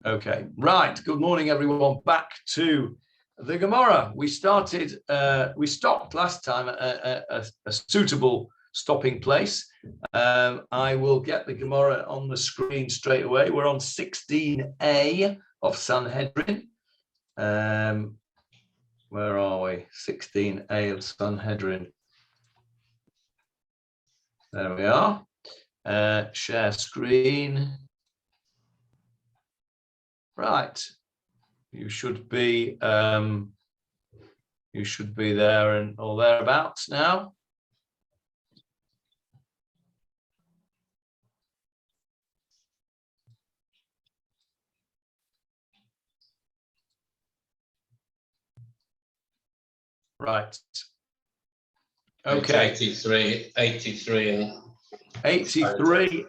Okay, right. Good morning, everyone. Back to the Gemarah. We stopped last time at a suitable stopping place. I will get the Gemarah on the screen straight away. We're on 16a of Sanhedrin. Where are we? 16a of Sanhedrin. There we are. Share screen. Right, you should be there and or thereabouts now. Right. Okay. 83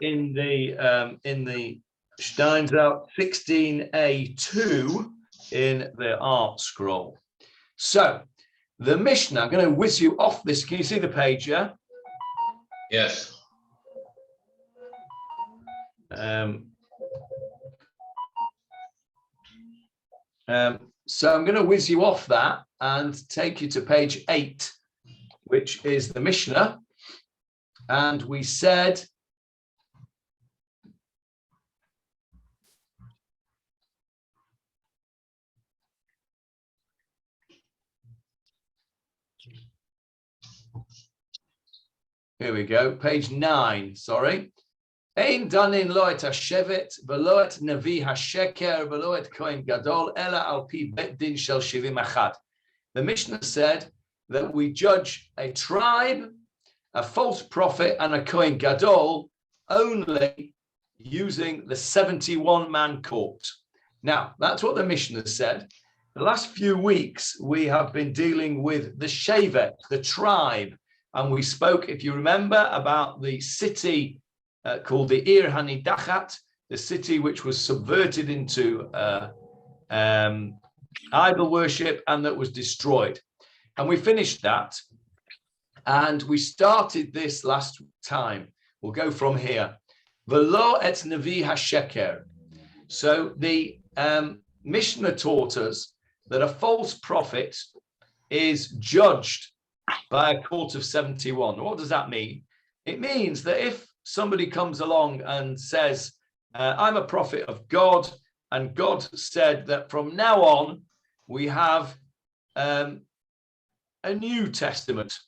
in the Stein's-out, 16a2 in the art scroll. So the Mishnah, I'm going to whiz you off this. Can you see the page? Yeah. Yes. So I'm going to whiz you off that and take you to page 8, which is the Mishnah. And we said, here we go, page 9, sorry. Ein danin lo et hashevet, velo et navi hasheker, velo et kohen gadol, ela al pi bet din shel shivim achad. The Mishnah said that we judge a tribe, a false prophet, and a kohen gadol only using the 71-man court. Now, that's what the Mishnah said. The last few weeks, we have been dealing with the shevet, the tribe. And we spoke, if you remember, about the city called the Ir Hanidachat, the city which was subverted into idol worship and that was destroyed. And we finished that. And we started this last time. We'll go from here. Velo et navi hasheker. So the Mishnah taught us that a false prophet is judged by a court of 71. What does that mean? It means that if somebody comes along and says, I'm a prophet of God, and God said that from now on we have a New Testament,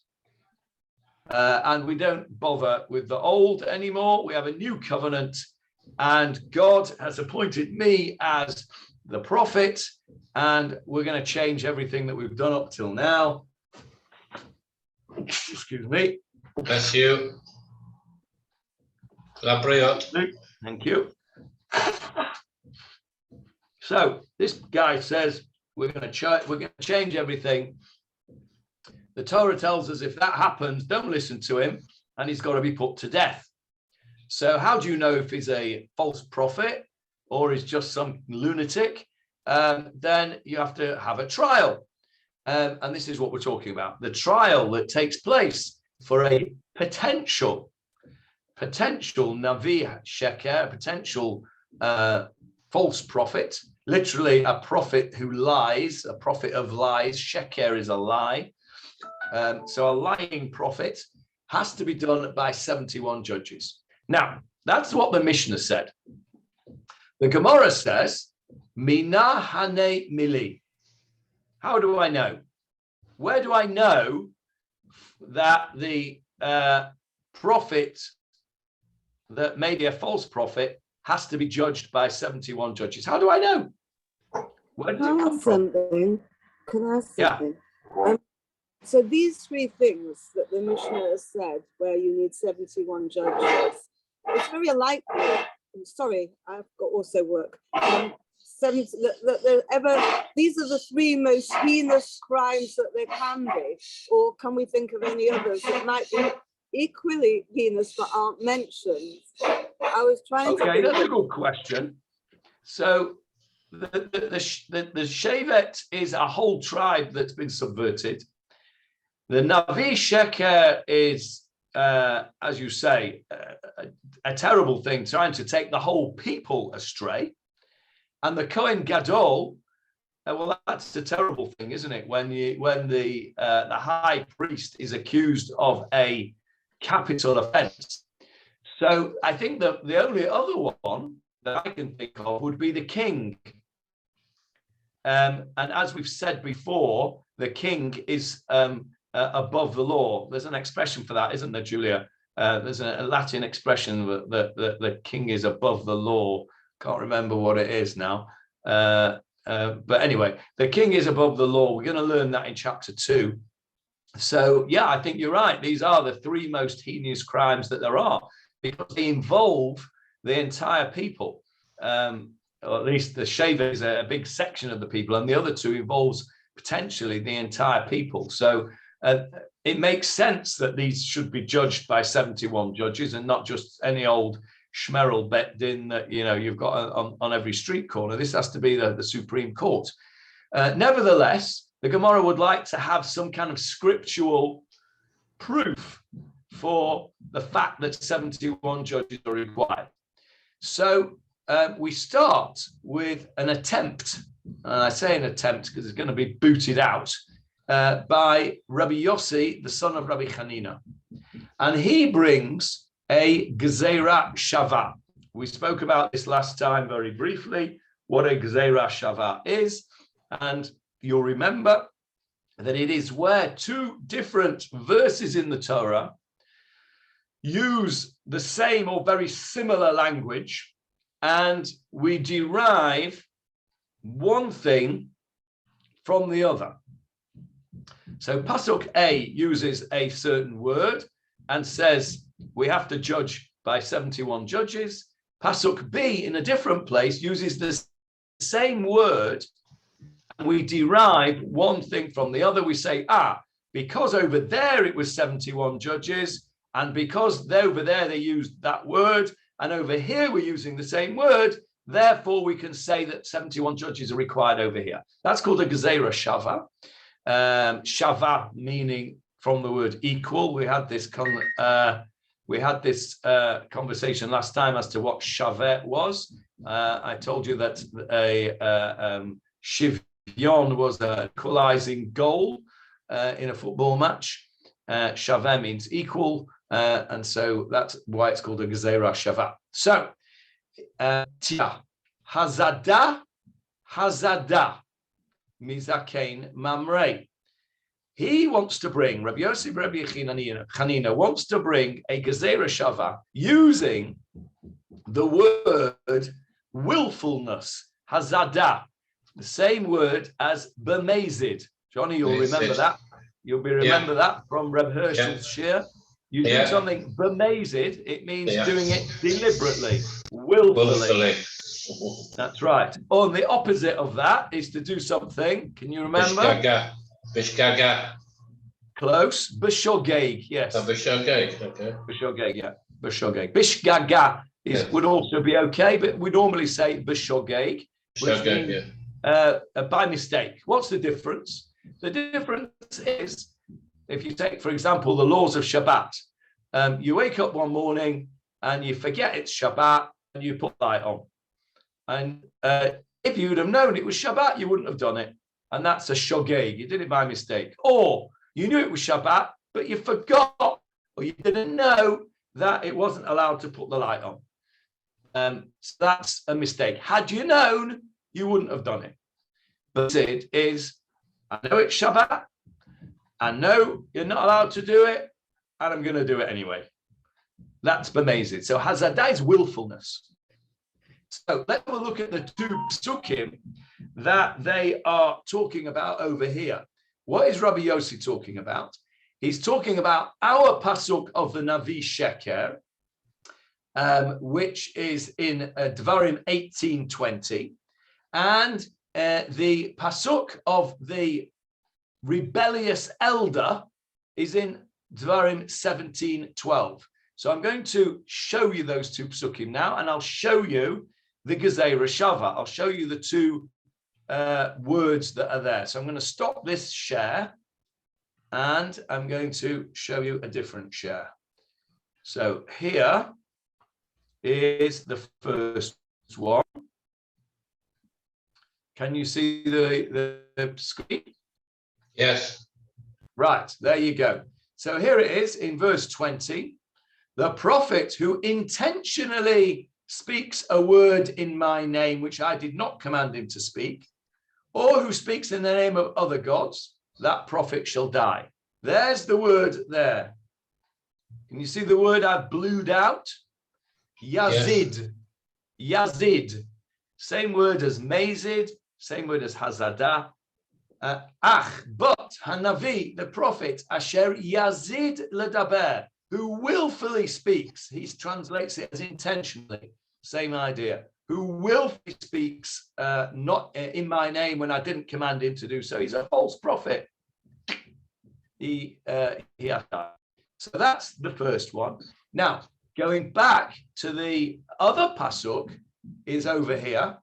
and we don't bother with the old anymore. We have a new covenant, and God has appointed me as the prophet, and we're going to change everything that we've done up till now. Excuse me. Bless you. Thank you. So this guy says we're going to change everything. The Torah tells us if that happens, don't listen to him, and he's got to be put to death. So how do you know if he's a false prophet or is just some lunatic? Then you have to have a trial. And this is what we're talking about. The trial that takes place for a potential Navi Sheker, potential false prophet, literally a prophet who lies, a prophet of lies. Sheker is a lie. So a lying prophet has to be done by 71 judges. Now, that's what the Mishnah said. The Gemarah says, Mina hane mili. How do I know? Where do I know that the prophet, that maybe a false prophet, has to be judged by 71 judges? How do I know? Where does it come from? Can I ask something? Yeah. So these three things that the Mishnah has said, where you need 71 judges, it's very likely. I'm sorry, I've got also work. These are the three most heinous crimes that there can be, or can we think of any others that might be equally heinous but aren't mentioned? I was trying to. Okay, that's a good question. So the Shevet is a whole tribe that's been subverted. The Navi Sheker is, as you say, a terrible thing, trying to take the whole people astray. And the Kohen Gadol, well, that's a terrible thing, isn't it? When the high priest is accused of a capital offense. So I think that the only other one that I can think of would be the king. And as we've said before, the king is above the law. There's an expression for that, isn't there, Julia? There's a Latin expression that the king is above the law. Can't remember what it is now. But anyway, the king is above the law. We're going to learn that in chapter 2. So, yeah, I think you're right. These are the 3 most heinous crimes that there are, because they involve the entire people. Or at least the shaver is a big section of the people, and the other 2 involves potentially the entire people. So it makes sense that these should be judged by 71 judges and not just any old Shmerel Bet Din that you've got on every street corner. This has to be the Supreme Court. Nevertheless, the Gemara would like to have some kind of scriptural proof for the fact that 71 judges are required. So we start with an attempt, and I say an attempt because it's going to be booted out, by Rabbi Yossi, the son of Rabbi Hanina. And he brings a Gezeirah Shavot. We spoke about this last time very briefly, what a Gezeirah Shavot is. And you'll remember that it is where 2 different verses in the Torah use the same or very similar language, and we derive one thing from the other. So Pasuk A uses a certain word and says we have to judge by 71 judges. Pasuk B in a different place uses the same word, and we derive one thing from the other. We say, because over there it was 71 judges, and because over there they used that word, and over here we're using the same word, therefore we can say that 71 judges are required over here. That's called a Gezeirah Shavot. Shavah meaning from the word equal. We had this conversation last time as to what Shavet was. I told you that a Shivyon was an equalizing goal in a football match. Shaveh means equal, and so that's why it's called a Gezeirah Shavot. So, Hazada, Mizakein Mamre. He wants to bring, Rabbi Yossi Rabbi Hanina wants to bring a Gezeirah Shavot using the word willfulness, Hazada, the same word as bemazed. Johnny, you'll remember that. You'll remember that from Reb Herschel's shir. You do something bemazed, it means doing it deliberately, willfully. That's right. Oh, and the opposite of that is to do something. Can you remember? Bishgaga. Close. B'shogeg. Yes. B'shogeg. Okay. B'shogeg. Yeah. B'shogeg. Bishgaga would also be okay, but we normally say b'shogeg, which means by mistake. What's the difference? The difference is, if you take, for example, the laws of Shabbat, you wake up one morning and you forget it's Shabbat and you put light on. And if you'd have known it was Shabbat, you wouldn't have done it. And that's a shogeg. You did it by mistake. Or you knew it was Shabbat, but you forgot or you didn't know that it wasn't allowed to put the light on. So that's a mistake. Had you known, you wouldn't have done it. But it is, I know it's Shabbat. I know you're not allowed to do it, and I'm going to do it anyway. That's bemazed. So Hazada is willfulness. So let's have a look at the 2 psukim that they are talking about over here. What is Rabbi Yossi talking about? He's talking about our pasuk of the Navi Sheker, which is in Dvarim 18:20, and the pasuk of the rebellious elder is in Dvarim 17:12. So I'm going to show you those 2 psukim now, and I'll show you the Gezeirah Shavot. I'll show you the 2 words that are there. So I'm going to stop this share, and I'm going to show you a different share. So here is the first one. Can you see the screen? Yes. Right, there you go. So here it is in verse 20. The prophet who intentionally speaks a word in my name, which I did not command him to speak, or who speaks in the name of other gods, that prophet shall die. There's the word there. Can you see the word I've blued out? Yazid. Yes. Yazid. Same word as Mazid, same word as Hazadah. But Hanavi, the prophet, Asher Yazid Ledaber, who willfully speaks. He translates it as intentionally. Same idea. Who willfully speaks not in my name when I didn't command him to do so. He's a false prophet. He has died. So that's the first one. Now, going back to the other pasuk is over here,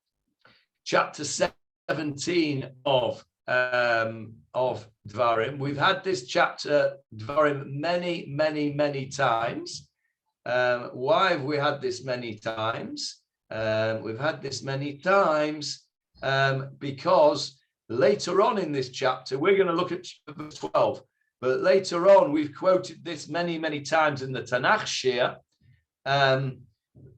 chapter 17 of Dvarim. We've had this chapter Dvarim many times. Why have we had this many times? We've had this many times because later on in this chapter, we're going to look at verse 12, but later on, we've quoted this many times in the Tanakh Shir,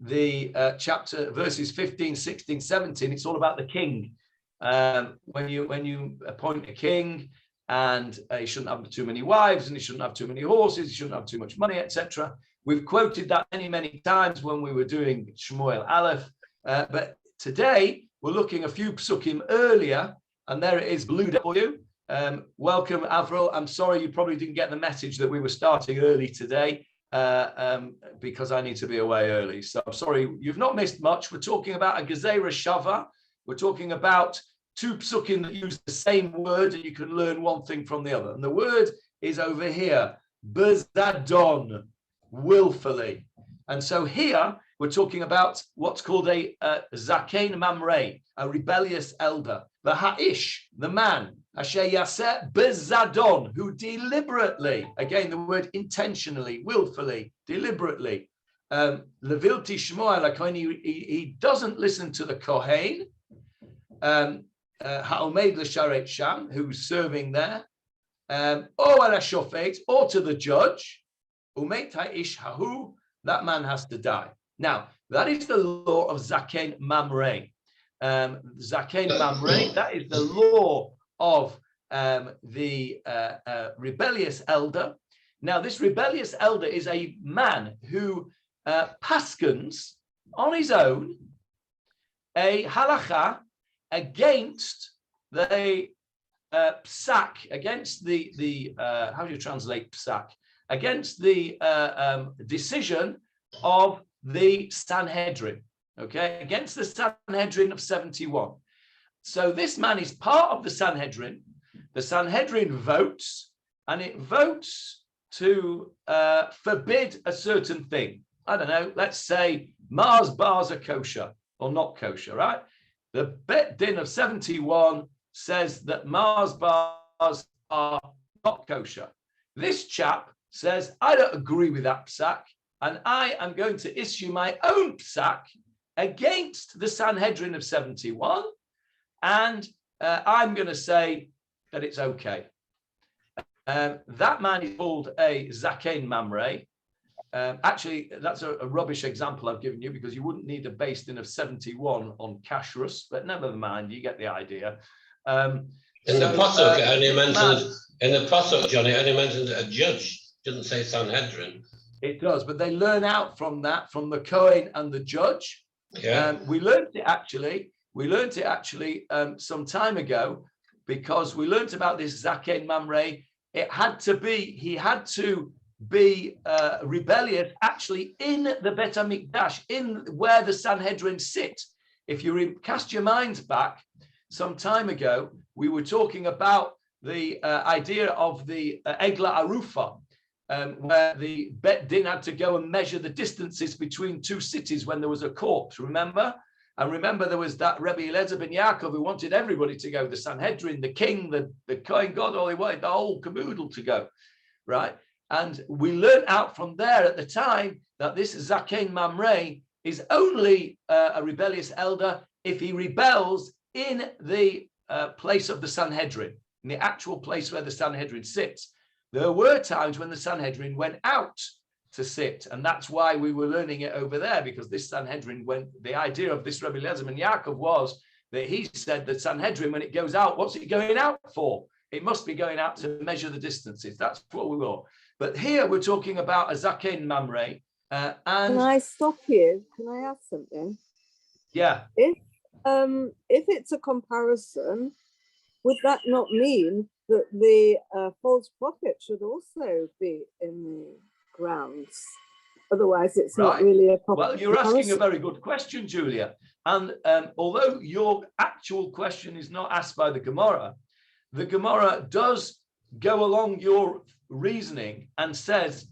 the chapter, verses 15, 16, 17, it's all about the king. When you appoint a king, and he shouldn't have too many wives, and he shouldn't have too many horses, he shouldn't have too much money, etc. We've quoted that many times when we were doing Shmuel Aleph, but today we're looking a few psukim earlier, and there it is, blue for you. Welcome, Avril. I'm sorry you probably didn't get the message that we were starting early today, because I need to be away early. So I'm sorry, you've not missed much. We're talking about a Gezeirah Shavot. We're talking about two psukim that use the same word, and you can learn one thing from the other. And the word is over here, bezadon, willfully. And so here we're talking about what's called a zakein mamrei, a rebellious elder. The ha'ish, the man, asher yaseh bezadon, who deliberately, again the word intentionally, willfully, deliberately, levilti shmoa, he doesn't listen to the kohen, ha'omed l'sharet sham, who's serving there, or ala shofet, or to the judge, umet ha'ish hahu, that man has to die. Now, that is the law of zakein mamrei. Zakein mamrei, that is the law of the rebellious elder. Now, this rebellious elder is a man who paskens on his own a halacha against the psak, against the how do you translate psak? Against the decision of the Sanhedrin, okay, against the Sanhedrin of 71. So this man is part of the Sanhedrin. The Sanhedrin votes, and it votes to forbid a certain thing. I don't know, let's say Mars bars are kosher or not kosher, right? The Bet Din of 71 says that Mars bars are not kosher. This chap says, I don't agree with that psak, and I am going to issue my own psak against the Sanhedrin of 71, and I'm going to say that it's okay. That man is called a zakein mamrei. Actually, that's a rubbish example I've given you, because you wouldn't need a base din of 71 on kashrus, but never mind, you get the idea. In the pasuk, it only mentioned, in the pasuk, John, it only mentioned a judge. It doesn't say Sanhedrin. It does, but they learn out from that, from the Kohen and the judge. Yeah. We learned it actually some time ago, because we learned about this zakein mamrei. He had to be rebellious actually in the Bet HaMikdash, in where the Sanhedrin sit. If you cast your minds back some time ago, we were talking about the idea of the Egla Arufa, where the Bet Din had to go and measure the distances between two cities when there was a corpse, remember? And remember, there was that Rebbe Eliezer ben Yaakov who wanted everybody to go, the Sanhedrin, the king, the Kohen God, all he wanted the whole caboodle to go, right? And we learned out from there at the time that this zakein mamrei is only a rebellious elder if he rebels in the place of the Sanhedrin, in the actual place where the Sanhedrin sits. There were times when the Sanhedrin went out to sit, and that's why we were learning it over there, because this Sanhedrin, when the idea of this Rabbi Eliezer ben Yaakov was that he said that Sanhedrin, when it goes out, what's it going out for? It must be going out to measure the distances. That's what we want. But here we're talking about a Zaken Mamre. And can I stop you? Can I ask something? Yeah. If it's a comparison, would that not mean that the false prophet should also be in the grounds? Otherwise, it's not really a proper Well, you're comparison. asking a very good question, Julia. And although your actual question is not asked by the Gemarah does go along your reasoning and says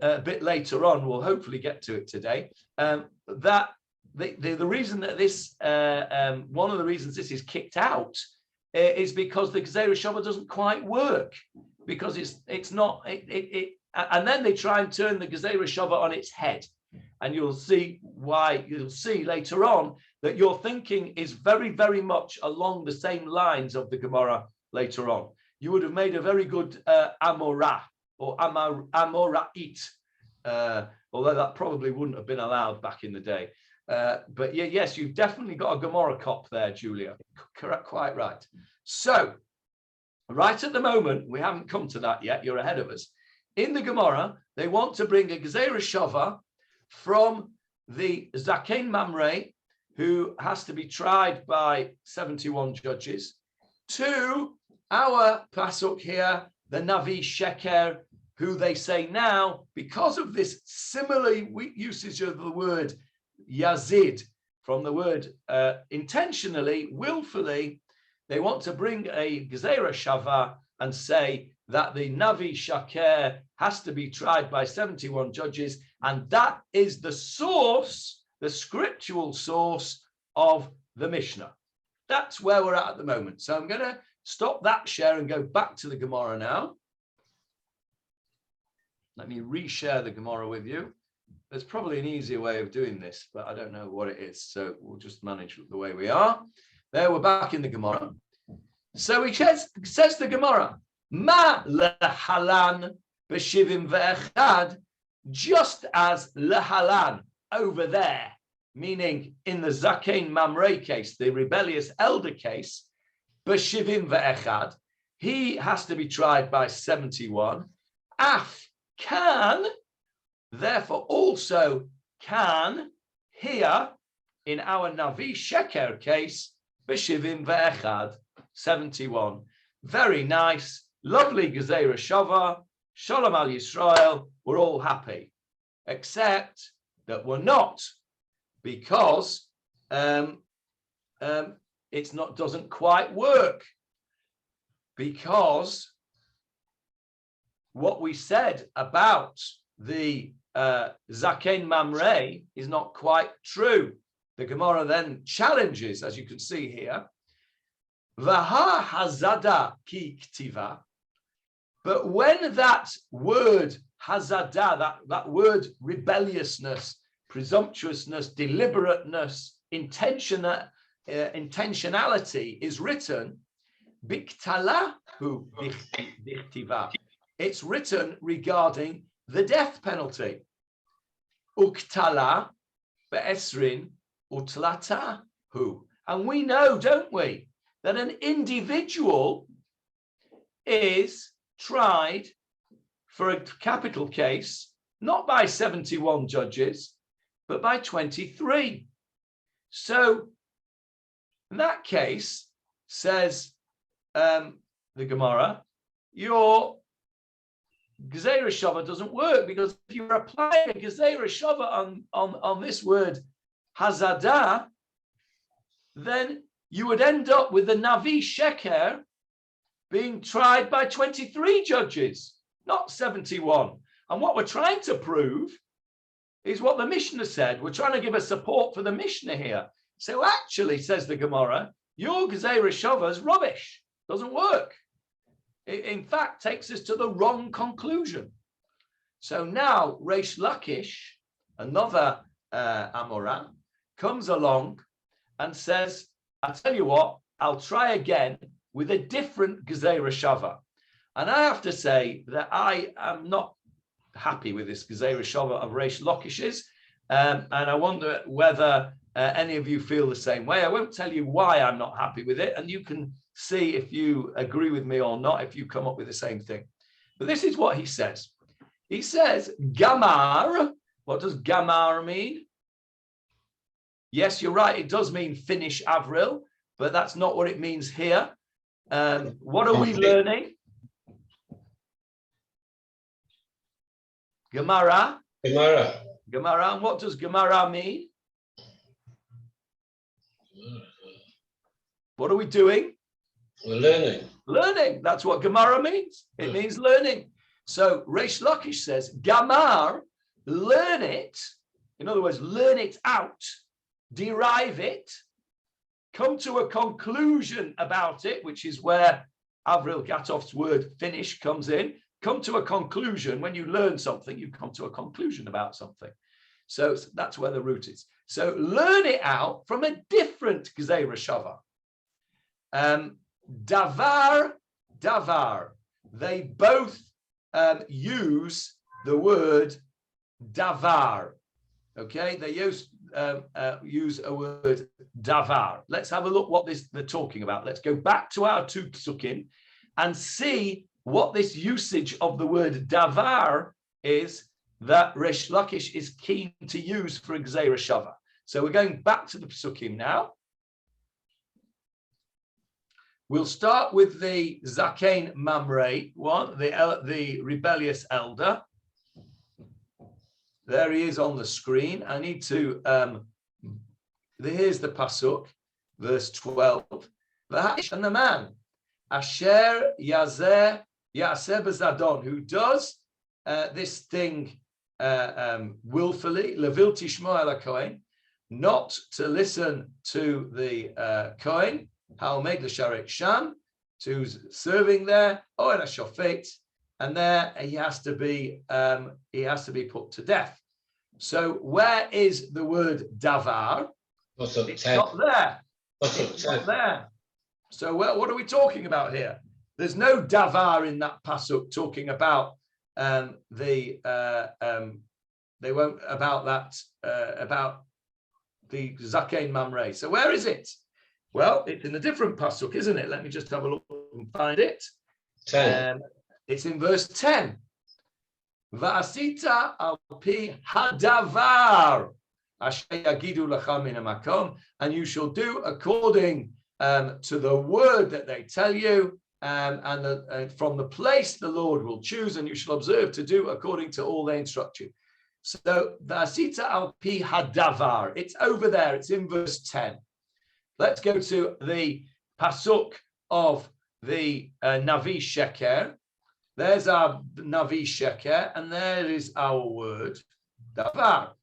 a bit later on, we'll hopefully get to it today, that the reason that this, one of the reasons this is kicked out is because the Gezeirah Shavot doesn't quite work, because it's not, and then they try and turn the Gezeirah Shavot on its head. And you'll see why, you'll see later on that your thinking is very, very much along the same lines of the Gemarah later on. You would have made a very good Amorah or Amora'it, although that probably wouldn't have been allowed back in the day. But yeah, yes, you've definitely got a Gemarah cop there, Julia. Quite right. So, right at the moment, we haven't come to that yet. You're ahead of us. In the Gemarah, they want to bring a Gezeirah Shavot from the Zaken Mamre, who has to be tried by 71 judges, to our pasuk here, the Navi Sheker, who they say now, because of this similar usage of the word Yazid, from the word intentionally, willfully, they want to bring a Gezeirah Shavot and say that the Navi Sheker has to be tried by 71 judges, and that is the source, the scriptural source of the Mishnah. That's where we're at the moment. So I'm going to stop that share and go back to the Gemarah now. Let me reshare the Gemarah with you. There's probably an easier way of doing this, but I don't know what it is. So we'll just manage the way we are. There, we're back in the Gemarah. So he says the Gemarah, Ma lehalan b'shivim ve'echad, just as lehalan over there, meaning in the Zaken Mamre case, the rebellious elder case, b'shivim ve'echad, he has to be tried by 71. Af can, therefore also can, here in our Navi Sheker case, b'shivim ve'echad, 71. Very nice, lovely Gezeirah Shavot, Shalom al Yisrael, we're all happy, except that we're not, because it's not, doesn't quite work, because what we said about the Zaken Mamre is not quite true. The Gemarah then challenges, as you can see here, Vaha hazada ki ktiva. But when that word hazada, that word rebelliousness, presumptuousness, deliberateness, intentionality is written, biktalahu dichtiva. It's written regarding the death penalty. Uktala be'esrin utlatahu. And we know, don't we, that an individual is tried for a capital case, not by 71 judges, but by 23. So in that case, says the Gemarah, your Gezeirah Shavot doesn't work, because if you apply a Gezeirah Shavot on this word Hazadah, then you would end up with the Navi Sheker being tried by 23 judges, not 71. And what we're trying to prove is what the Mishnah said. We're trying to give a support for the Mishnah here. So actually, says the Gemarah, your Gezeirah Shavot is rubbish, doesn't work. It, in fact, takes us to the wrong conclusion. So now Reish Lakish, another Amorah, comes along and says I tell you what, I'll try again with a different Gezeirah Shavot. And I have to say that I am not happy with this Gezeirah Shavot of Reish Lakish's. And I wonder whether any of you feel the same way. I won't tell you why I'm not happy with it. And you can see if you agree with me or not, if you come up with the same thing. But this is what he says. He says, Gamar. What does Gamar mean? Yes, you're right. It does mean finish Avril, but that's not what it means here. What are we learning? Gemarah. Gemarah. Gemarah. And what does Gemarah mean? What are we doing? We're learning. Learning. That's what Gemarah means. It means learning. So Reish Lakish says, Gamar, learn it. In other words, learn it out, derive it, come to a conclusion about it, which is where Avril Gatov's word finish comes in. Come to a conclusion. When you learn something, you come to a conclusion about something. So that's where the root is. So learn it out from a different Gezeirah Shavot. Davar. They both use the word davar. Okay, they use a word davar. Let's have a look what they're talking about. Let's go back to our two psukim and see what this usage of the word davar is that Reish Lakish is keen to use for Gezeirah Shavot. So we're going back to the psukim now. We'll start with the Zakein Mamre one, the rebellious elder. There he is on the screen. I need to, here's the pasuk, verse 12. And the man, Asher Yazeh Yaseh Bezadon, who does this thing willfully, Levil Tishmo el Kohen, not to listen to the Kohen, Halmed l'Sharet Sham, who's serving there, or a Shofet, and there he has to be put to death. So where is the word davar? It's not there. It's not there. So what are we talking about here? There's no davar in that pasuk talking about about the Zakein Mamre. So where is it? Well, it's in a different pasuk, isn't it? Let me just have a look and find it. 10. It's in verse 10. Va'asita al pi hadavar asher yagidu lecha min hamakom, and you shall do according to the word that they tell you, and from the place the Lord will choose, and you shall observe to do according to all they instruct you. So va'asita al pi hadavar. It's over there. It's in verse 10. Let's go to the pasuk of the Navi Sheker. There's our Navi Sheker, and there is our word, davar.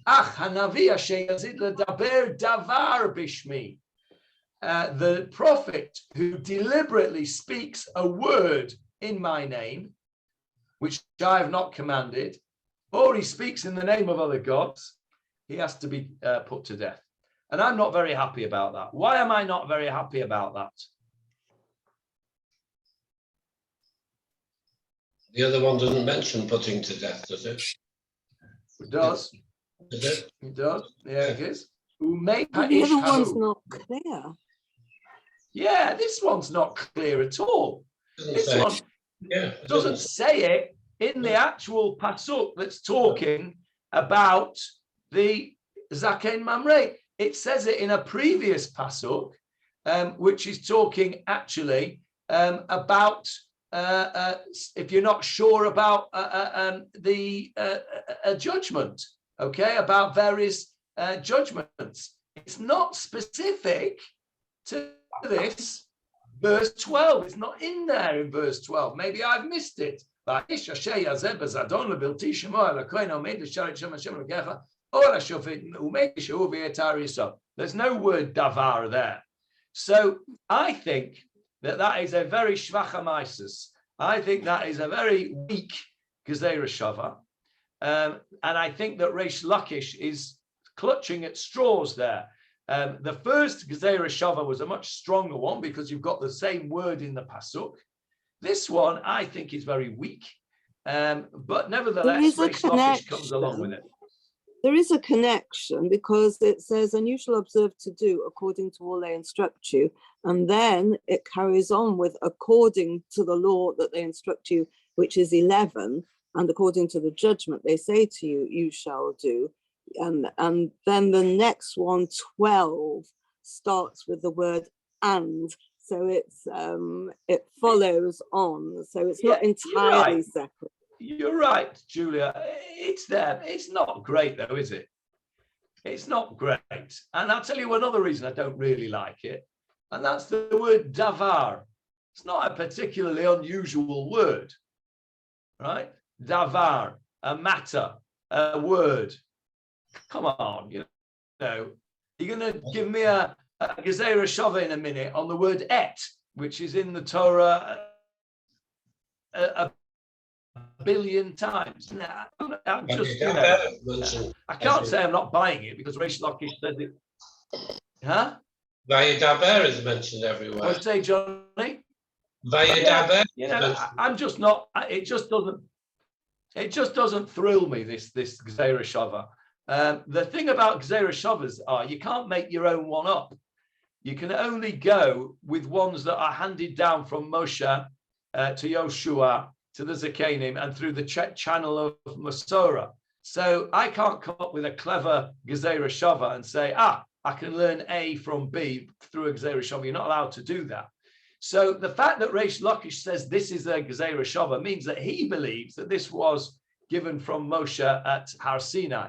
Ach hanavi asher yazid ledaber davar bishmi. The prophet who deliberately speaks a word in my name, which I have not commanded, or he speaks in the name of other gods, he has to be put to death. And I'm not very happy about that. Why am I not very happy about that? The other one doesn't mention putting to death, does it? It does. Does it? It does. Yeah, it is. The other one's not clear. Yeah, this one's not clear at all. This one doesn't say it in the actual pasuk that's talking about the Zakein Mamre. It says it in a previous pasuk, which is talking actually about if you're not sure about the judgment, okay, about various judgments. It's not specific to this verse 12. It's not in there in verse 12. Maybe I've missed it. There's no word davar there. So I think that is a very shvachamaisis. I think that is a very weak Gezeirah Shavot. And I think that Reish Lakish is clutching at straws there. The first Gezeirah Shavot was a much stronger one because you've got the same word in the pasuk. This one, I think, is very weak, but nevertheless, Reish Lakish comes along with it. There is a connection because it says, and you shall observe to do according to all they instruct you. And then it carries on with according to the law that they instruct you, which is 11. And according to the judgment they say to you, you shall do. And then the next one, 12, starts with the word and. So it follows on. So it's not entirely separate. You're right, Julia. It's there. It's not great, though, is it? It's not great. And I'll tell you another reason I don't really like it, and that's the word davar. It's not a particularly unusual word, right? Davar, a matter, a word. Come on, you know. You're going to give me a Gezeirah Shavot in a minute on the word et, which is in the Torah a billion times. Nah, I'm just, I can't say I'm not buying it because Reish Lakish says it. Huh? Vayedaber is mentioned everywhere. What say, Johnny? Vayedaber. I'm just not. It just doesn't thrill me. This Gezeirah Shavot. The thing about Gezeirah Shavot are you can't make your own one up. You can only go with ones that are handed down from Moshe to Yoshua, to the Zakenim, and through the channel of Masorah. So I can't come up with a clever Gezeirah Shavot and say, I can learn A from B through a Gezeirah Shavot. You're not allowed to do that. So the fact that Reish Lakish says this is a Gezeirah Shavot means that he believes that this was given from Moshe at Har Sinai.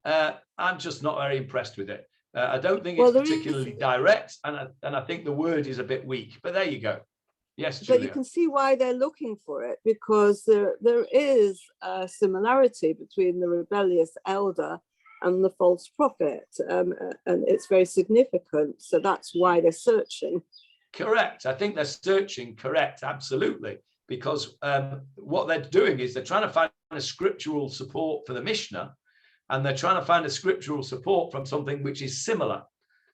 I'm just not very impressed with it. I don't think it's particularly direct, and I think the word is a bit weak. But there you go. Yes, Julia. But you can see why they're looking for it, because there is a similarity between the rebellious elder and the false prophet, and it's very significant. So that's why they're searching. Correct. I think they're searching. Correct. Absolutely. Because what they're doing is they're trying to find a scriptural support for the Mishnah, and they're trying to find a scriptural support from something which is similar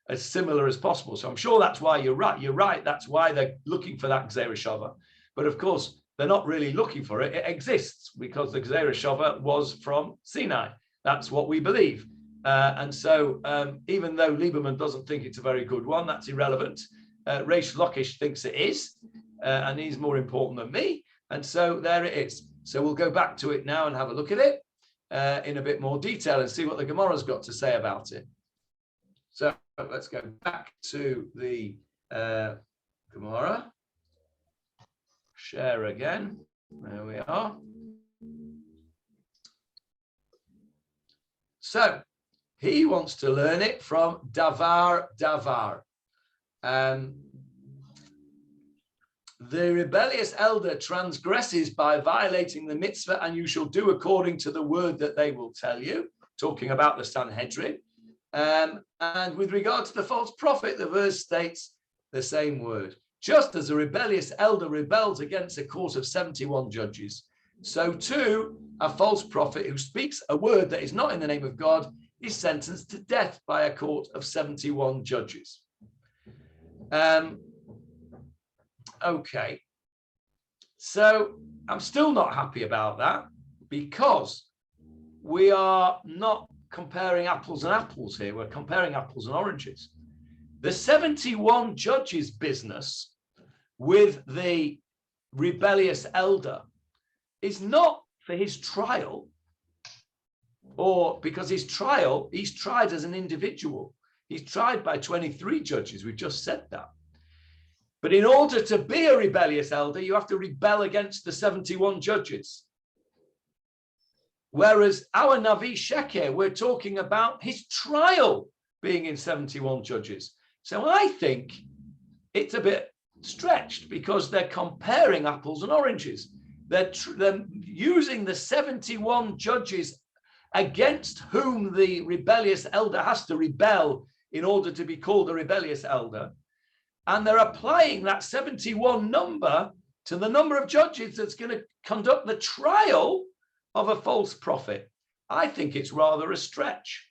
as possible. So I'm sure that's why you're right. You're right. That's why they're looking for that Gezeirah Shavot. But of course, they're not really looking for it. It exists because the Gezeirah Shavot was from Sinai. That's what we believe. And so even though Lieberman doesn't think it's a very good one, that's irrelevant. Reish Lakish thinks it is, and he's more important than me. And so there it is. So we'll go back to it now and have a look at it in a bit more detail and see what the Gemarah's got to say about it. So let's go back to the Gemarah. Share again. There we are. So he wants to learn it from davar. The rebellious elder transgresses by violating the mitzvah, and you shall do according to the word that they will tell you, talking about the Sanhedrin. And with regard to the false prophet, the verse states the same word. Just as a rebellious elder rebels against a court of 71 judges, so too a false prophet who speaks a word that is not in the name of God is sentenced to death by a court of 71 judges. Okay, so I'm still not happy about that because we are not comparing apples and apples here. We're comparing apples and oranges. The 71 judges business with the rebellious elder is not for his trial, or because he's tried as an individual. He's tried by 23 judges. We've just said that. But in order to be a rebellious elder, you have to rebel against the 71 judges. Whereas our Navi Sheker, we're talking about his trial being in 71 judges. So I think it's a bit stretched because they're comparing apples and oranges. They're using the 71 judges against whom the rebellious elder has to rebel in order to be called a rebellious elder. And they're applying that 71 number to the number of judges that's going to conduct the trial of a false prophet. I think it's rather a stretch.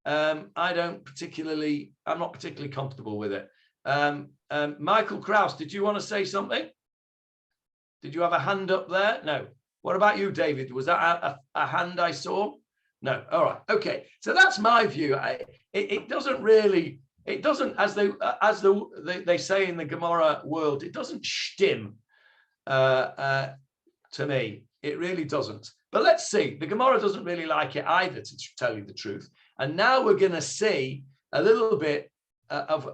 I'm not particularly comfortable with it. Michael Kraus, did you want to say something? Did you have a hand up there? No. What about you, David? Was that a hand I saw? No. All right. Okay. So that's my view. It doesn't, as they say in the Gemarah world, it doesn't stim to me. It really doesn't. But let's see. The Gemarah doesn't really like it either, to tell you the truth. And now we're going to see a little bit of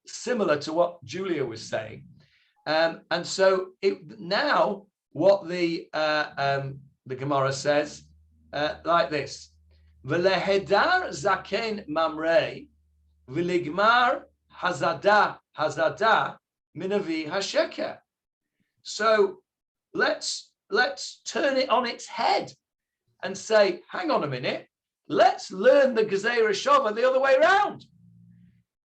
similar to what Julia was saying. And so now what the Gemarah says like this: V'lehedar zaken mamrei v'ligmar hazada minavi hasheker. So let's turn it on its head and say, hang on a minute, let's learn the Gezeirah Shavot the other way around.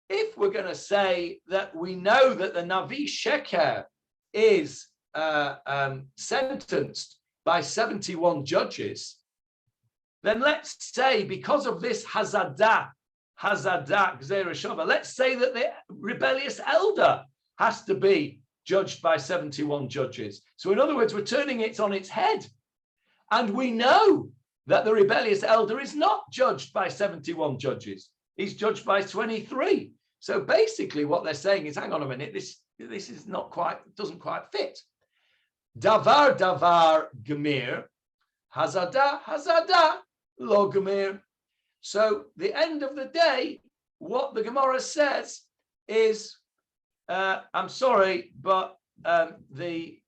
If we're going to say that we know that the Navi Sheker is sentenced by 71 judges, then let's say, because of this Hazada, Gezeirah Shavot, let's say that the rebellious elder has to be judged by 71 judges. So in other words, we're turning it on its head. And we know that the rebellious elder is not judged by 71 judges. He's judged by 23. So basically what they're saying is, hang on a minute, this is not quite, doesn't quite fit. Davar gemir, hazada lo gemir. So the end of the day, what the Gemarah says is, I'm sorry, but the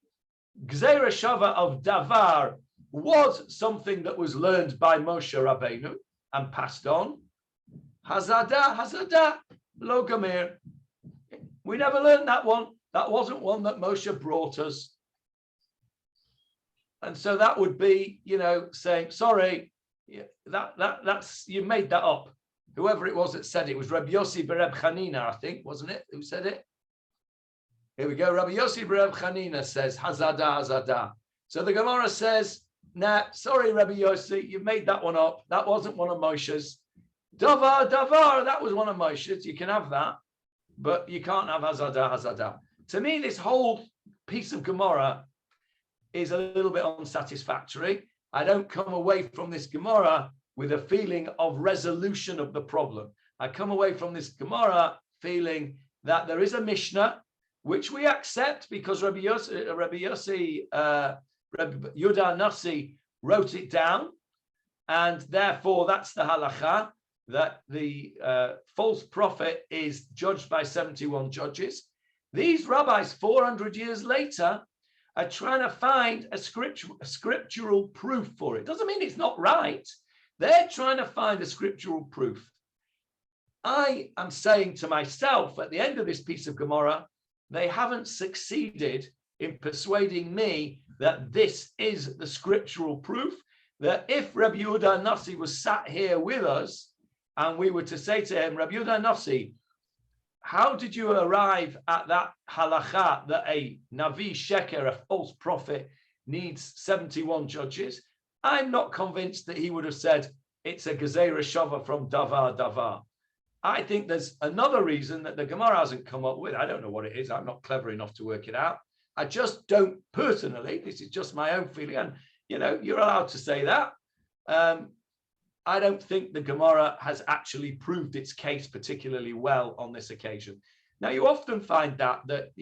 Gezeirah Shavot of Davar was something that was learned by Moshe Rabbeinu and passed on. Hazada, lo gamir. We never learned that one. That wasn't one that Moshe brought us. And so that would be, saying, sorry, that's you made that up. Whoever it was that said it was Rabbi Yossi Bereb Chanina, I think, wasn't it? Who said it? Here we go. Rabbi Yossi Bereb Chanina says, hazada. So the Gemarah says, nah, sorry, Rabbi Yossi, you've made that one up. That wasn't one of Moshe's. Davar, that was one of Moshe's. You can have that, but you can't have hazada. To me, this whole piece of Gemarah is a little bit unsatisfactory. I don't come away from this Gemarah with a feeling of resolution of the problem. I come away from this Gemarah feeling that there is a Mishnah, which we accept because Rabbi Yudah Nasi wrote it down, and therefore that's the halacha, that the false prophet is judged by 71 judges. These rabbis, 400 years later, are trying to find a scriptural proof for it. Doesn't mean it's not right. They're trying to find a scriptural proof. I am saying to myself, at the end of this piece of Gemarah, they haven't succeeded in persuading me that this is the scriptural proof, that if Rabbi Yehuda Nasi was sat here with us and we were to say to him, Rabbi Yehuda Nasi, how did you arrive at that halacha that a Navi Sheker, a false prophet, needs 71 judges? I'm not convinced that he would have said it's a Gezeirah Shavot from Davar. I think there's another reason that the Gemarah hasn't come up with. I don't know what it is. I'm not clever enough to work it out. I just don't personally, this is just my own feeling, and you're allowed to say that. I don't think the Gemarah has actually proved its case particularly well on this occasion. Now, you often find that it's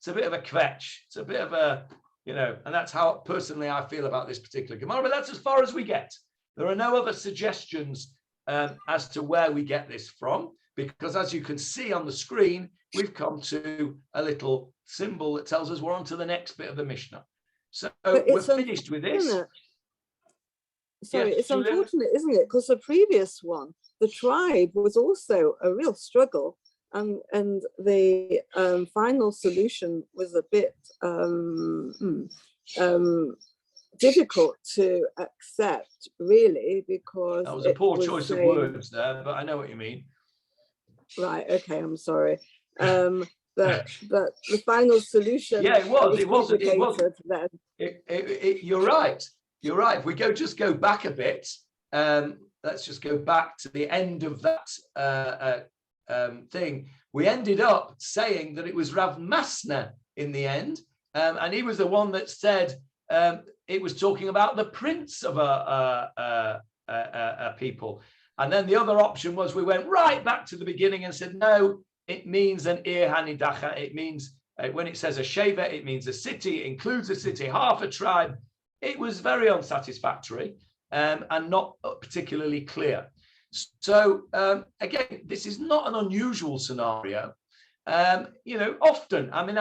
a bit of a kvetch. It's a bit of a, and that's how personally I feel about this particular Gemarah, but that's as far as we get. There are no other suggestions as to where we get this from, because as you can see on the screen, we've come to a little symbol that tells us we're on to the next bit of the Mishnah. So we're finished with this. Sorry, yes, it's unfortunate, isn't it? Because the previous one, the tribe, was also a real struggle, and the final solution was a bit difficult to accept, really, because that was a poor choice of words there, but I know what you mean. Right. Okay. I'm sorry. But the final solution. Yeah, it was. Then. You're right. You're right. If we just go back a bit, let's just go back to the end of that thing. We ended up saying that it was Rav Masna in the end, and he was the one that said it was talking about the prince of a people. And then the other option was we went right back to the beginning and said, no, it means an ir hanidacha. It means when it says a sheva, it means a city, it includes a city, half a tribe. It was very unsatisfactory and not particularly clear. So again, this is not an unusual scenario. Often, I mean,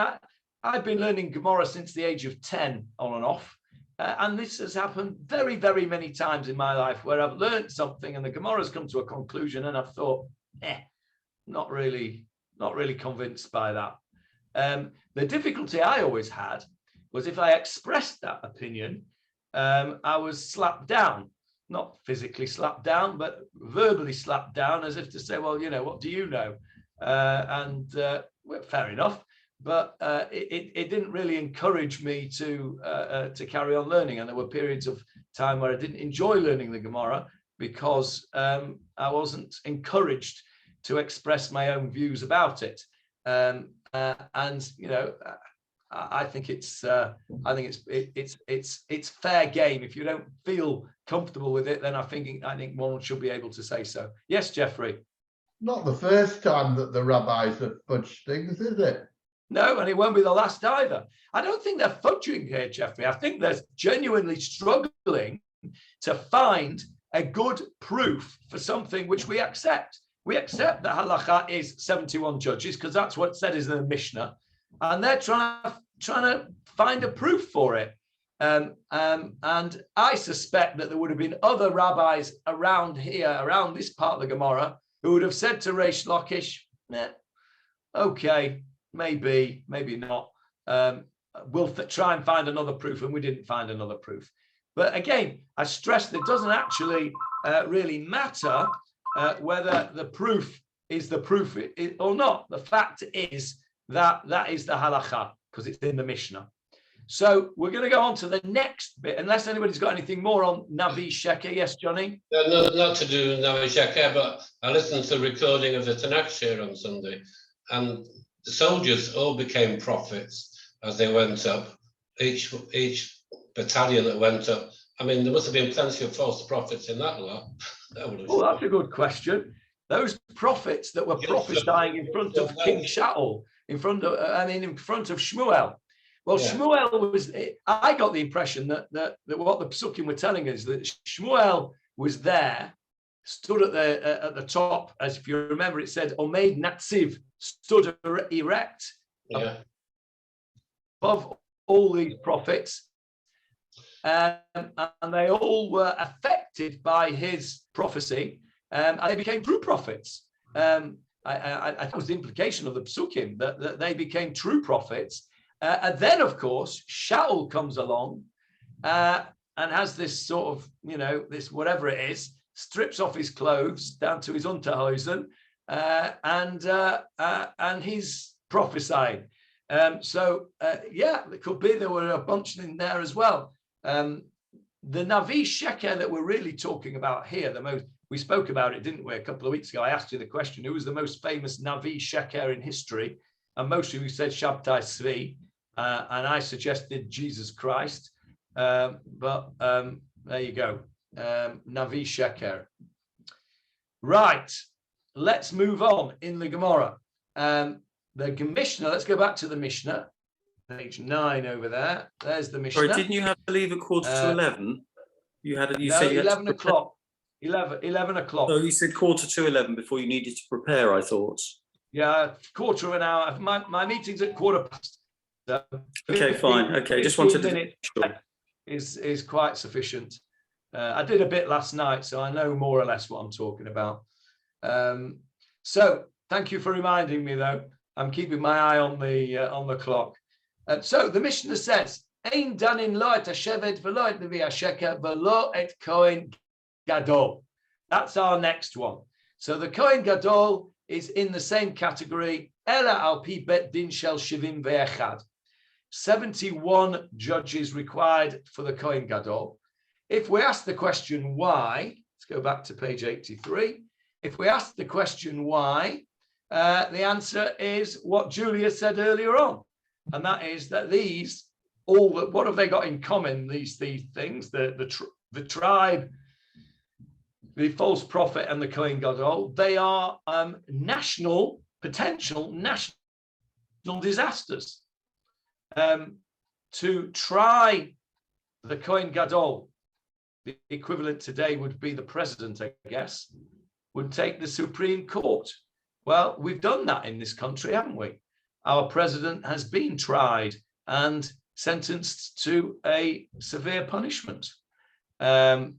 I've been learning Gemarah since the age of 10 on and off. And this has happened very, very many times in my life where I've learned something and the Gemarah has come to a conclusion and I've thought, not really convinced by that. The difficulty I always had was if I expressed that opinion, I was slapped down, not physically slapped down, but verbally slapped down as if to say, well, what do you know? Well, fair enough. But it didn't really encourage me to carry on learning. And there were periods of time where I didn't enjoy learning the Gemarah because I wasn't encouraged to express my own views about it. I think it's fair game. If you don't feel comfortable with it, then I think one should be able to say so. Yes, Jeffrey. Not the first time that the rabbis have fudged things, is it? No, and it won't be the last either. I don't think they're fudging here, Jeffrey. I think they're genuinely struggling to find a good proof for something which we accept. We accept that halacha is 71 judges because that's what it said is in the Mishnah, and they're trying to find a proof for it. And I suspect that there would have been other rabbis around here, around this part of the Gemarah, who would have said to Reish Lakish, okay, maybe not. We'll try and find another proof, and we didn't find another proof. But again, I stress that it doesn't actually really matter whether the proof is the proof or not. The fact is that is the halacha because it's in the Mishnah. So we're going to go on to the next bit, unless anybody's got anything more on Navi Sheker. Yes, Johnny? No, not to do with Navi Sheker, but I listened to the recording of the Tanakh Shir on Sunday, and the soldiers all became prophets as they went up. Each battalion that went up. I mean, there must have been plenty of false prophets in that lot. That's a good question. Those prophets that were prophesying in front of King Shaul, in front of Shmuel. Well, yeah. Shmuel was. I got the impression that what the Psukim were telling us that Shmuel was there, stood at the top, as if you remember, it said Omeid Natziv, stood erect above all these prophets, and they all were affected by his prophecy, and they became true prophets. I think was the implication of the Psukim that they became true prophets. And then, of course, Shaul comes along and has this sort of, this whatever it is, strips off his clothes down to his Unterhosen, and he's prophesying. It could be there were a bunch in there as well. The Navi Sheker that we're really talking about here, we spoke about it, didn't we, a couple of weeks ago? I asked you the question, who was the most famous Navi Sheker in history? And most of you said Shabtai Tzvi. And I suggested Jesus Christ, but there you go, Navi Sheker. Right, let's move on in the Gemarah. The Mishnah, let's go back to the Mishnah, page 9 over there. There's the Mishnah. Sorry, didn't you have to leave at quarter to 11? You said 11 o'clock. 11 o'clock. No, you said quarter to 11 before you needed to prepare, I thought. Yeah, quarter of an hour. My meeting's at 1:15. So okay, fine. Okay, just wanted to sure. is quite sufficient. I did a bit last night, so I know more or less what I'm talking about. So thank you for reminding me, though. I'm keeping my eye on the clock. So the Mishnah says, "Ein danin lo et hashevet v'lo et Navi Sheker v'lo et Kohen Gadol." That's our next one. So the Kohen Gadol is in the same category. Ela al pi bet din shel shivim ve'echad. 71 judges required for the Kohen Gadol. If we ask the question why, it's go back to page 83. If we ask the question why, the answer is what Julia said earlier on. And that is that what have they got in common, these things, the tribe, the false prophet and the Kohen Gadol? They are potential national disasters. To try the Kohen Gadol, the equivalent today would be the president, I guess, would take the Supreme Court. Well, we've done that in this country, haven't we? Our president has been tried and sentenced to a severe punishment. Sadly,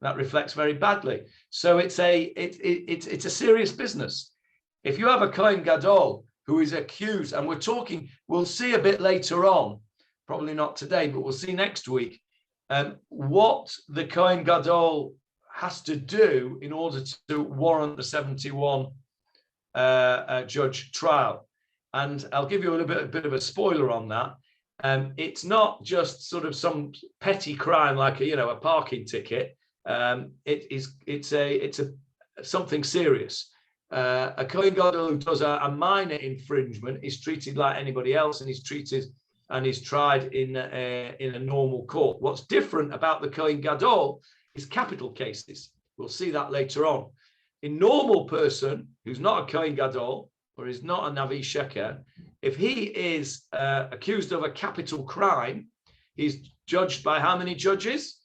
that reflects very badly. So it's a serious business. If you have a Kohen Gadol who is accused, and we'll see a bit later on, probably not today, but we'll see next week, what the Kohen Gadol has to do in order to warrant the 71 judge trial. And I'll give you a bit of a spoiler on that. It's not just sort of some petty crime like a parking ticket. It's something serious. A Kohen Gadol who does a minor infringement is treated like anybody else, and he's tried in a normal court. What's different about the Kohen Gadol is capital cases. We'll see that later on. A normal person who's not a Kohen Gadol or is not a Navi Sheker, if he is accused of a capital crime, he's judged by how many judges?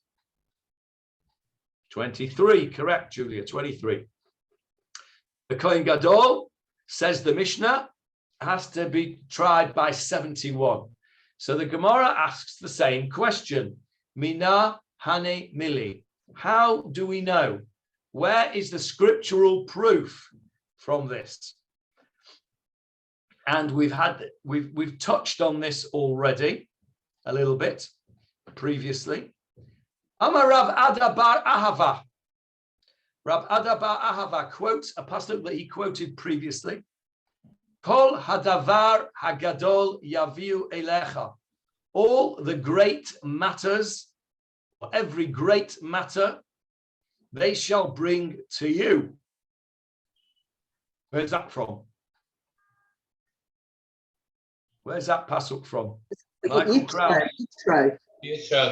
23, correct, Julia, 23. The Kohen Gadol, says the Mishnah, has to be tried by 71. So the Gemara asks the same question. Mina hane mili. How do we know? Where is the scriptural proof from this? And we've touched on this already a little bit previously. Amar Rav Ada bar Ahava. Rav Ada bar Ahava quotes a pasuk that he quoted previously. Kol hadavar hagadol yaviu elecha. All the great matters, every great matter, they shall bring to you. Where's that from? Where's that pasuk from? Yitro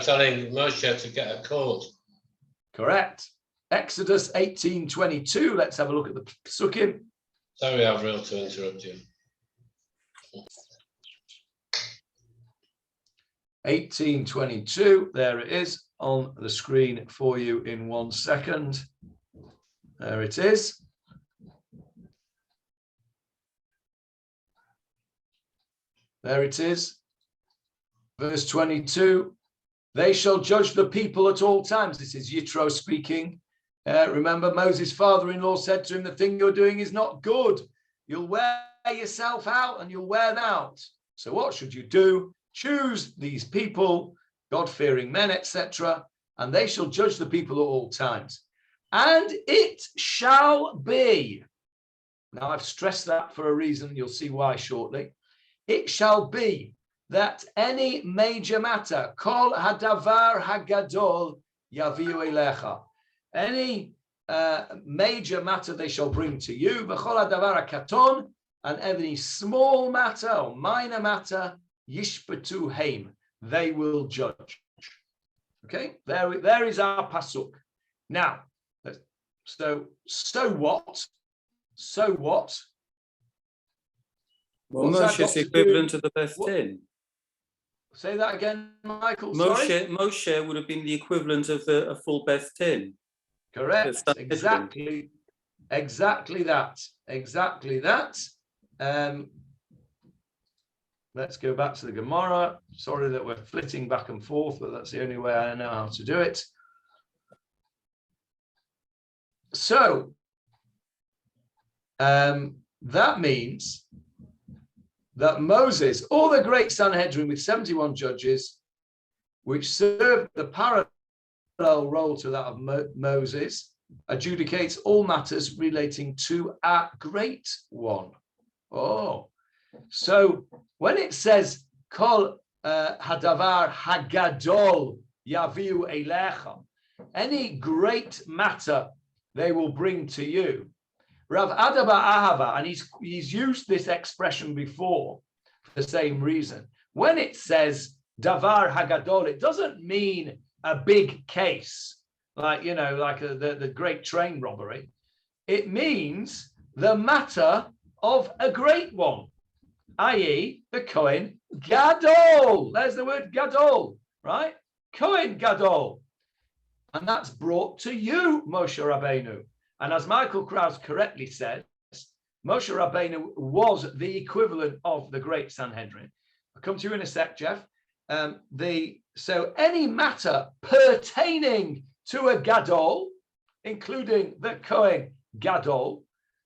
telling Moshe to get a coat. Correct. Exodus 18:22. Let's have a look at the pasukim. Sorry, Avril, to interrupt you. 18:22. There it is on the screen for you in 1 second. There it is. There it is. Verse 22. They shall judge the people at all times. This is Yitro speaking. Remember, Moses' father-in-law said to him, the thing you're doing is not good. You'll wear yourself out and you'll wear them out. So what should you do? Choose these people, God-fearing men, etc., and they shall judge the people at all times. And it shall be. Now, I've stressed that for a reason. You'll see why shortly. It shall be that any major matter, kol hadavar hagadol yaviu elecha, any major matter they shall bring to you, v'chol hadavar hakaton, and any small matter or minor matter, yishpatu heim, they will judge. Okay, there is our pasuk. Now, so what? So what? Well, Moshe is the equivalent to the Beth Din. Say that again, Michael. Moshe would have been the equivalent of a full Beth Din. Correct. Exactly that. Let's go back to the Gemara. Sorry that we're flitting back and forth, but that's the only way I know how to do it. So that means that Moses, all the great Sanhedrin with 71 judges, which served the parallel role to that of Moses, adjudicates all matters relating to a great one. Oh, so when it says Kol Hadavar Hagadol yaviu elechem. Any great matter they will bring to you. Rav Ada bar Ahava, and he's used this expression before for the same reason. When it says davar hagadol, it doesn't mean a big case, like the great train robbery. It means the matter of a great one, i.e., the Kohen Gadol. There's the word Gadol, right? Kohen Gadol. And that's brought to you, Moshe Rabbeinu. And as Michael Krause correctly says, Moshe Rabbeinu was the equivalent of the great Sanhedrin. I'll come to you in a sec, Jeff. So any matter pertaining to a Gadol, including the Kohen Gadol,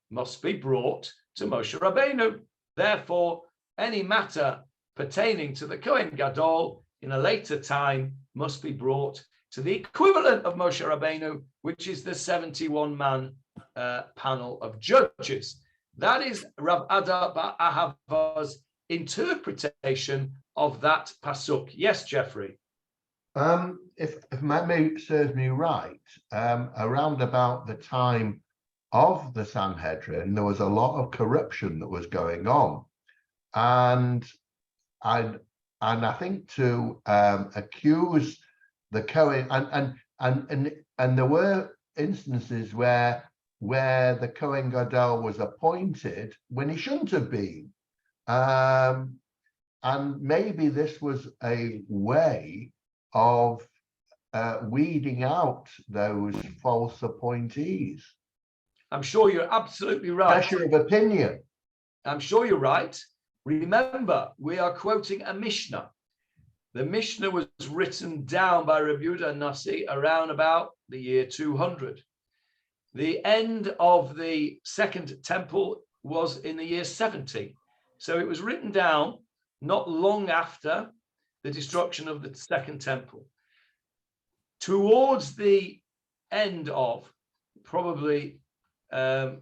must be brought to Moshe Rabbeinu. Therefore, any matter pertaining to the Kohen Gadol in a later time must be brought to the equivalent of Moshe Rabbeinu, which is the 71-man panel of judges. That is Rav Ada bar Ahava's interpretation of that pasuk. Yes, Jeffrey. If my memory serves me right, around about the time of the Sanhedrin, there was a lot of corruption that was going on, and I think to accuse the Kohen, and there were instances where the Kohen Gadol was appointed when he shouldn't have been, and maybe this was a way of weeding out those false appointees. I'm sure you're absolutely right. Pressure of opinion. I'm sure you're right. Remember, we are quoting a Mishnah. The Mishnah was written down by Rabbi Yehuda Nasi around about the year 200. The end of the Second Temple was in the year 70. So it was written down not long after the destruction of the Second Temple. Towards the end of probably a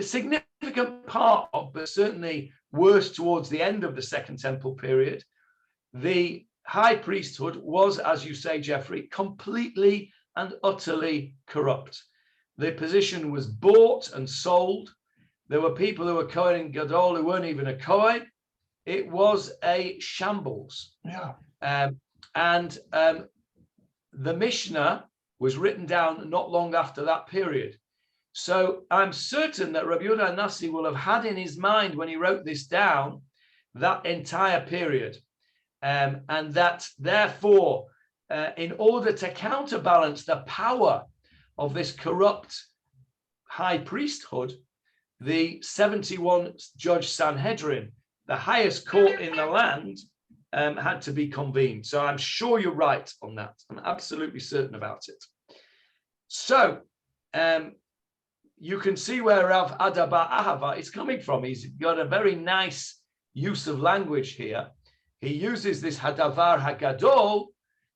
significant part of, but certainly worse towards the end of the Second Temple period, the high priesthood was, as you say, Jeffrey, completely and utterly corrupt. The position was bought and sold. There were people who were Kohen Gadol who weren't even a Kohen. It was a shambles. Yeah. And the Mishnah was written down not long after that period. So I'm certain that Rabbi Yehuda Nasi will have had in his mind when he wrote this down that entire period. And that therefore, in order to counterbalance the power of this corrupt high priesthood, the 71 judge Sanhedrin, the highest court in the land, had to be convened. So I'm sure you're right on that. I'm absolutely certain about it. So you can see where Rav Ada bar Ahava is coming from. He's got a very nice use of language here. He uses this hadavar hagadol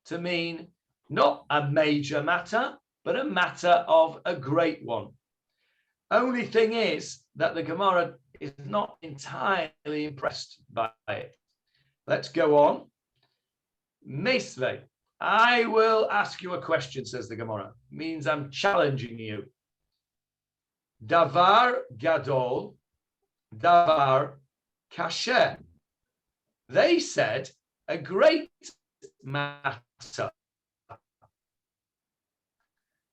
to mean not a major matter, but a matter of a great one. Only thing is that the Gemara is not entirely impressed by it. Let's go on. Mesve, I will ask you a question, says the Gemara. Means I'm challenging you. Davar gadol, davar kasher. They said a great matter.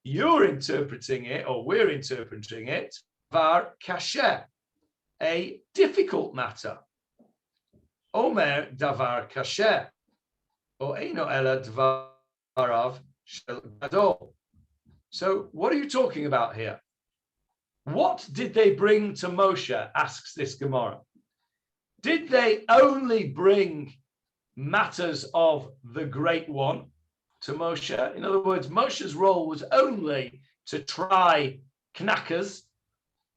You're interpreting it, or we're interpreting it, davar kasher, a difficult matter. Omer davar kasher, or eino ela dvarav shel gadol. So what are you talking about here? What did they bring to Moshe, asks this Gemara. Did they only bring matters of the Great One to Moshe? In other words, Moshe's role was only to try knackers,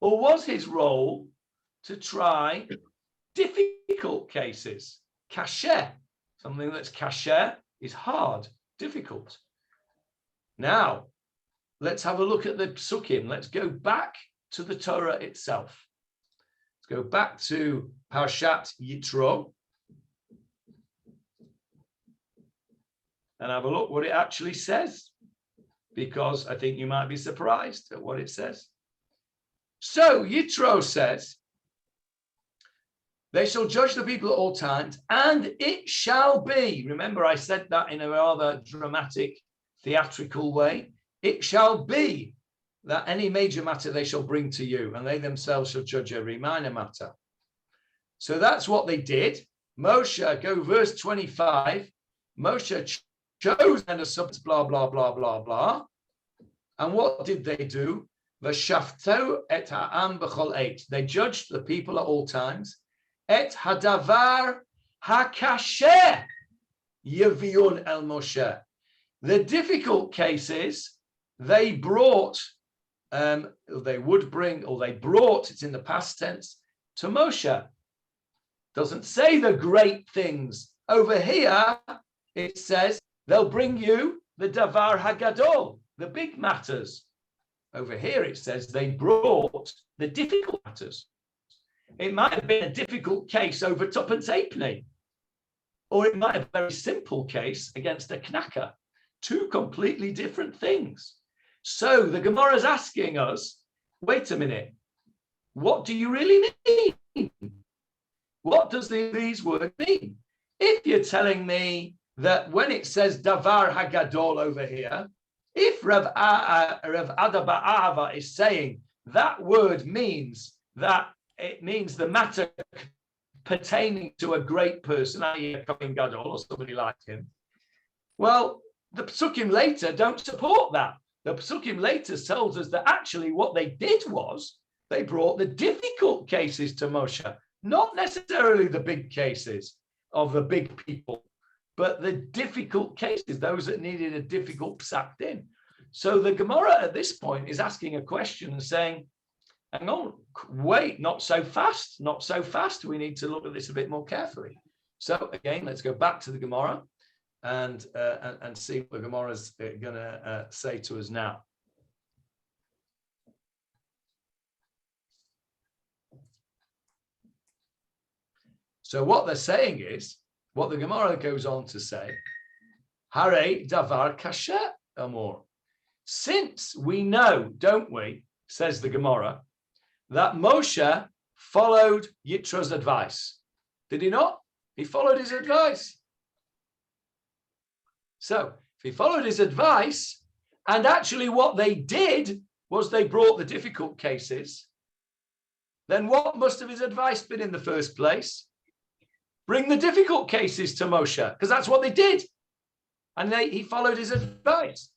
or was his role to try difficult cases? Kasher, something that's kasher is hard, difficult. Now, let's have a look at the psukim. Let's go back to the Torah itself. Let's go back to Parshat Yitro. and have a look what it actually says, because I think you might be surprised at what it says. So Yitro says, they shall judge the people at all times, and it shall be. Remember, I said that in a rather dramatic, theatrical way. It shall be that any major matter they shall bring to you, and they themselves shall judge every minor matter. So that's what they did. Moshe, go verse 25. Moshe chose and a sub blah, blah, blah, blah, blah. And what did they do? V'shafto et ha'am b'chol eit. They judged the people at all times. Et hadavar hakasher yaviun el Moshe. The difficult cases they brought, they would bring, or they brought, it's in the past tense, to Moshe. Doesn't say the great things. Over here, it says they'll bring you the davar hagadol, the big matters. Over here, it says they brought the difficult matters. It might have been a difficult case over Tuppence Halfpenny, or it might have been a very simple case against a knacker. Two completely different things. So the Gemara is asking us, wait a minute, what do you really mean? What does these words mean? If you're telling me that when it says davar hagadol over here, if Rav Ada Ba'ava is saying that word means that it means the matter pertaining to a great person, i.e. a Kohen Gadol or somebody like him, well, the Psukim later don't support that. The Psukim later tells us that actually what they did was they brought the difficult cases to Moshe, not necessarily the big cases of the big people, but the difficult cases, those that needed a difficult psak din. So the Gemara at this point is asking a question and saying, hang on, wait, not so fast, not so fast. We need to look at this a bit more carefully. So again, let's go back to the Gemara and see what the Gemara is going to say to us now. So what they're saying is, what the Gemara goes on to say, Hare davar kasher amor. Since we know, don't we, says the Gemara, that Moshe followed Yitro's advice. Did he not? He followed his advice. So if he followed his advice, and actually what they did was they brought the difficult cases, then what must have his advice been in the first place? Bring the difficult cases to Moshe, because that's what they did. And he followed his advice.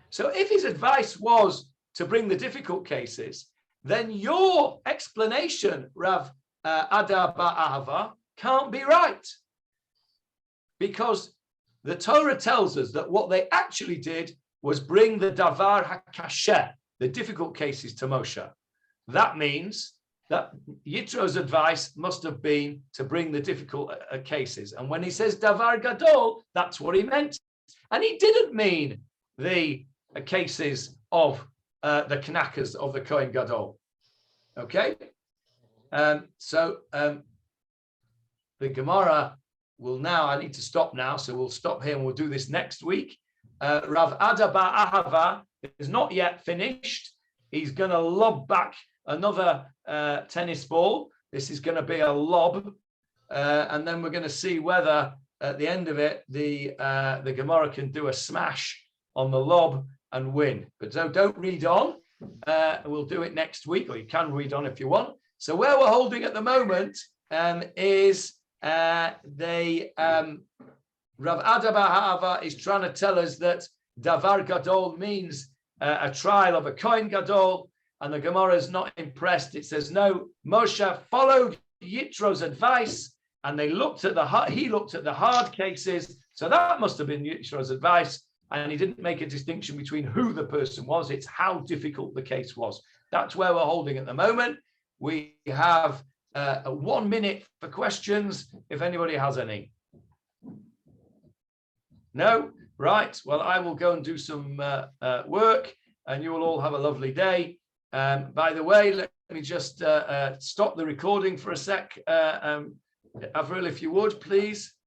So if his advice was to bring the difficult cases, then your explanation, Rav Ada Ba'ava, can't be right. Because the Torah tells us that what they actually did was bring the davar hakasher, the difficult cases, to Moshe. That means that Yitro's advice must have been to bring the difficult cases. And when he says davar gadol, that's what he meant. And he didn't mean the cases of the knackers of the Kohen Gadol. Okay? So the Gemara will now, I need to stop now, so we'll stop here and we'll do this next week. Rav Ada Ba'ahava is not yet finished. He's going to lob back another tennis ball. This is going to be a lob. And then we're going to see whether at the end of it, the Gemara can do a smash on the lob and win. But so don't read on. We'll do it next week, or you can read on if you want. So where we're holding at the moment is Rav Ada Ba'ahava is trying to tell us that Davar Gadol means a trial of a Kohen Gadol, and the Gemara is not impressed. It says, no, Moshe followed Yitro's advice, and he looked at the hard cases. So that must have been Yitro's advice, and he didn't make a distinction between who the person was. It's how difficult the case was. That's where we're holding at the moment. We have 1 minute for questions, if anybody has any. No? Right. Well, I will go and do some work, and you will all have a lovely day. By the way, let me just stop the recording for a sec. Avril, if you would, please.